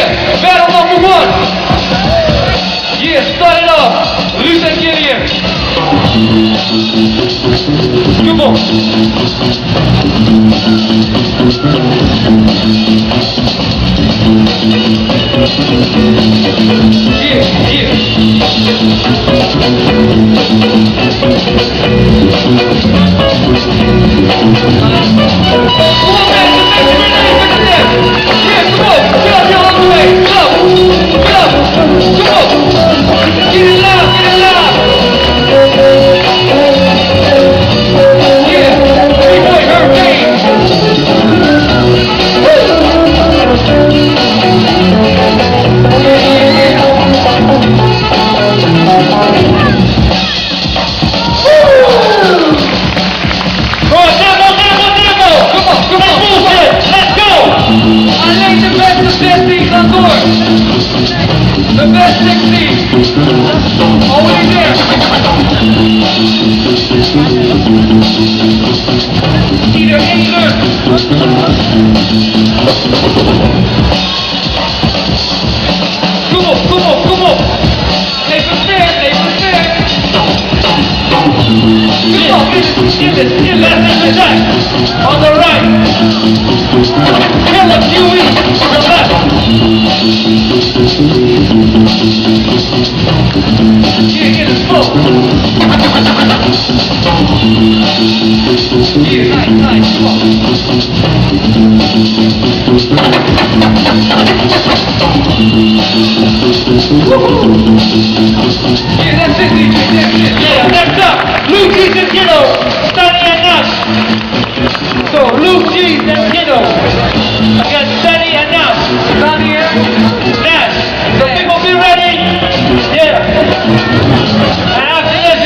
Yeah, battle number one. Yeah, start it off. Luther Gideon. Come on. Yeah, yeah. Come on, man. Yeah, come on. Get up here all the way. Get up. Get up. Come on. Get it loud. Get it loud. Yeah. Three-point hurricane. The best 16. Already there. Either England. Come on, come on, come on. They prepare, they prepare. Come on, get it. Left hand attack. On the right. Kill a QE. To the left. Yeah, get it slow. Yeah, nice, come on. Woohoo!